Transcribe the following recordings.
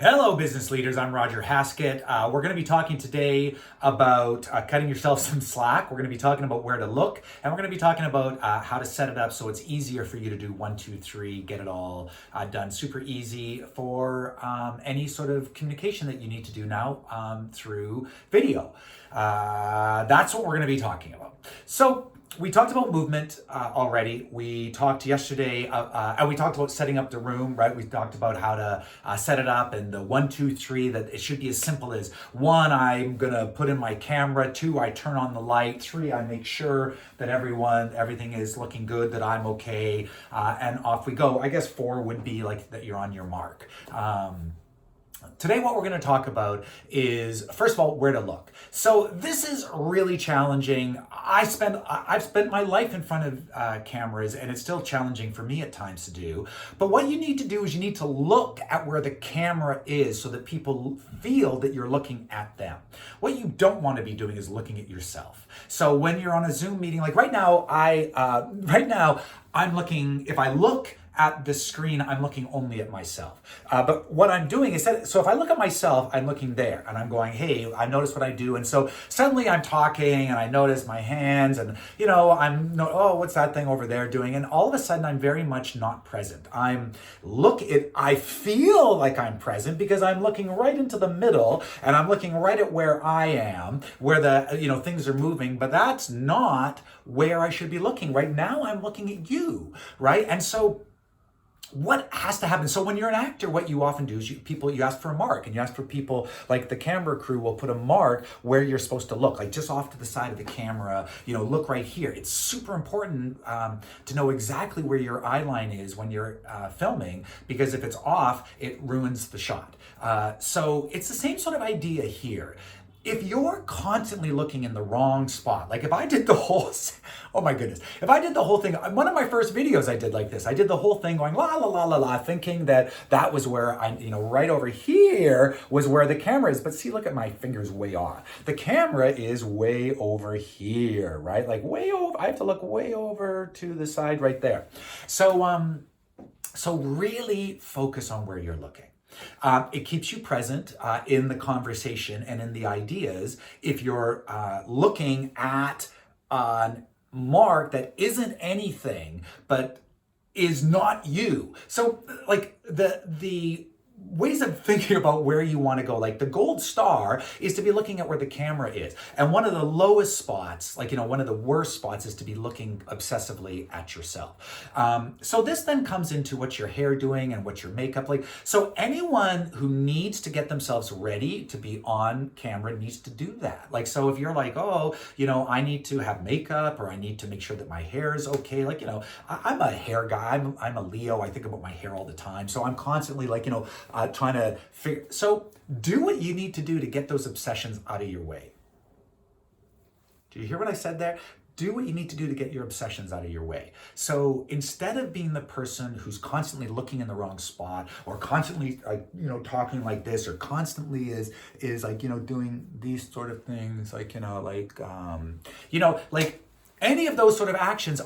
Hello, business leaders. I'm Roger Haskett. We're going to be talking today about cutting yourself some slack. We're going to be talking about where to look, and we're going to be talking about how to set it up so it's easier for you to do 1, 2, 3, get it all done super easy for any sort of communication that you need to do now through video. That's what we're going to be talking about. So, we talked about movement already. We talked yesterday, and we talked about setting up the room, right? We talked about how to set it up and the 1, 2, 3, that it should be as simple as 1, I'm gonna put in my camera, 2, I turn on the light, 3, I make sure that everything is looking good, that I'm okay, and off we go. I guess 4 would be like that you're on your mark. Today, what we're going to talk about is, first of all, where to look. So this is really challenging. I've spent my life in front of cameras, and it's still challenging for me at times to do. But what you need to do is you need to look at where the camera is so that people feel that you're looking at them. What you don't want to be doing is looking at yourself. So when you're on a Zoom meeting, like right now, I'm looking. If I look at the screen, I'm looking only at myself. But what I'm doing is so if I look at myself, I'm looking there and I'm going, hey, I notice what I do. And so suddenly I'm talking and I notice my hands and, oh, what's that thing over there doing? And all of a sudden I'm very much not present. I feel like I'm present because I'm looking right into the middle and I'm looking right at where I am, where the, things are moving, but that's not where I should be looking. Right now I'm looking at you, right? And so what has to happen? So when you're an actor, what you often do is you ask for a mark, and you ask for people, like the camera crew will put a mark where you're supposed to look, like just off to the side of the camera, look right here. It's super important to know exactly where your eye line is when you're filming, because if it's off, it ruins the shot. So it's the same sort of idea here. If you're constantly looking in the wrong spot, like if I did the whole, oh my goodness, if I did the whole thing, one of my first videos I did like this, I did the whole thing going la la la la la, thinking that was where right over here was where the camera is. But see, look at my fingers way off. The camera is way over here, right? Like way over, I have to look way over to the side right there. So really focus on where you're looking. It keeps you present in the conversation and in the ideas. If you're looking at a mark that isn't anything but is not you. So like the ways of thinking about where you want to go, like the gold star is to be looking at where the camera is. And one of the lowest spots, one of the worst spots is to be looking obsessively at yourself. So this then comes into what's your hair doing and what's your makeup like. So anyone who needs to get themselves ready to be on camera needs to do that. Like, so if you're like, oh, I need to have makeup, or I need to make sure that my hair is okay. Like, I'm a hair guy. I'm a Leo. I think about my hair all the time. So I'm constantly trying to figure. So do what you need to do to get those obsessions out of your way. Do you hear what I said there? Do what you need to do to get your obsessions out of your way. So instead of being the person who's constantly looking in the wrong spot, or constantly talking like this, or constantly is doing these sort of things, any of those sort of actions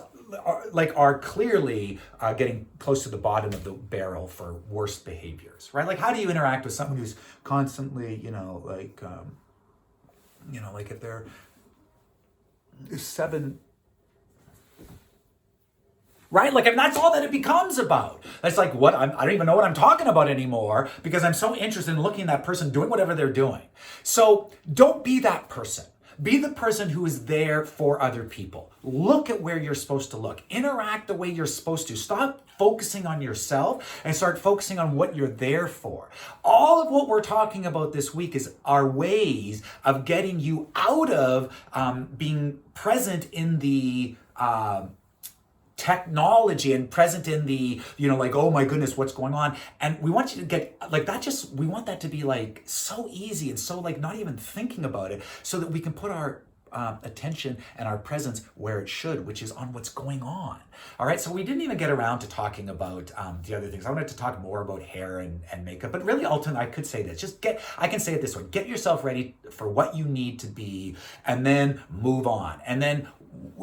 are clearly getting close to the bottom of the barrel for worst behaviors, right? Like, how do you interact with someone who's constantly, if they're 7, right? Like, and that's all that it becomes about. It's like, I don't even know what I'm talking about anymore because I'm so interested in looking at that person doing whatever they're doing. So don't be that person. Be the person who is there for other people. Look at where you're supposed to look. Interact the way you're supposed to. Stop focusing on yourself and start focusing on what you're there for. All of what we're talking about this week are ways of getting you out of being present in the technology and present in the, oh my goodness, what's going on? And we want you to get we want that to be so easy and so not even thinking about it, so that we can put our attention and our presence where it should, which is on what's going on. All right, so we didn't even get around to talking about the other things. I wanted to talk more about hair and makeup, but really ultimately I could say this, I can say it this way: get yourself ready for what you need to be, and then move on. And then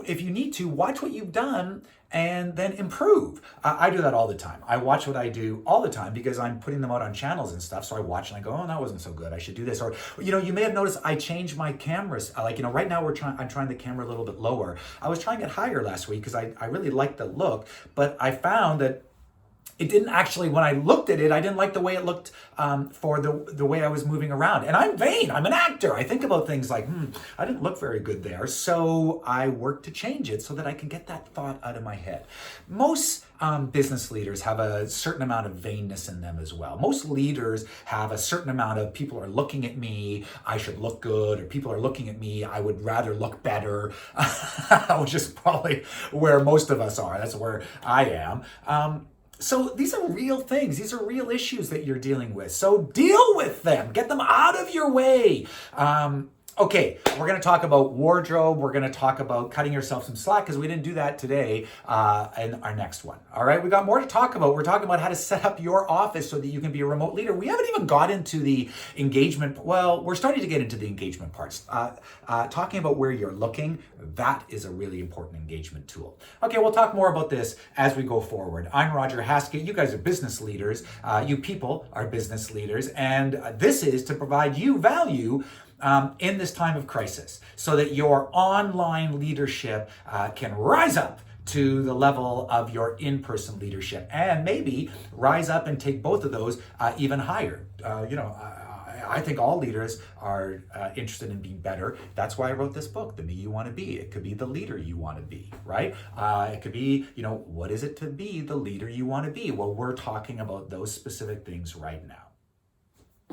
if you need to, watch what you've done and then improve. I do that all the time. I watch what I do all the time because I'm putting them out on channels and stuff. So I watch and I go, oh, that wasn't so good. I should do this. Or, you may have noticed I changed my cameras. Right now I'm trying the camera a little bit lower. I was trying it higher last week because I really liked the look, but I found that it didn't actually, when I looked at it, I didn't like the way it looked for the way I was moving around. And I'm vain, I'm an actor. I think about things like, I didn't look very good there. So I work to change it so that I can get that thought out of my head. Most business leaders have a certain amount of vainness in them as well. Most leaders have a certain amount of, people are looking at me, I should look good, or people are looking at me, I would rather look better, which is probably where most of us are. That's where I am. So these are real things. These are real issues that you're dealing with. So deal with them. Get them out of your way. Okay, we're going to talk about wardrobe. We're going to talk about cutting yourself some slack because we didn't do that today in our next one. All right, we got more to talk about. We're talking about how to set up your office so that you can be a remote leader. We haven't even got into the engagement. Well, we're starting to get into the engagement parts. Talking about where you're looking, that is a really important engagement tool. Okay, we'll talk more about this as we go forward. I'm Roger Haskett. You guys are business leaders. You people are business leaders. And this is to provide you value in this time of crisis so that your online leadership can rise up to the level of your in-person leadership and maybe rise up and take both of those even higher. I think all leaders are interested in being better. That's why I wrote this book, The Me You Want to Be. It could be the leader you want to be, right? It could be, what is it to be the leader you want to be? Well, we're talking about those specific things right now.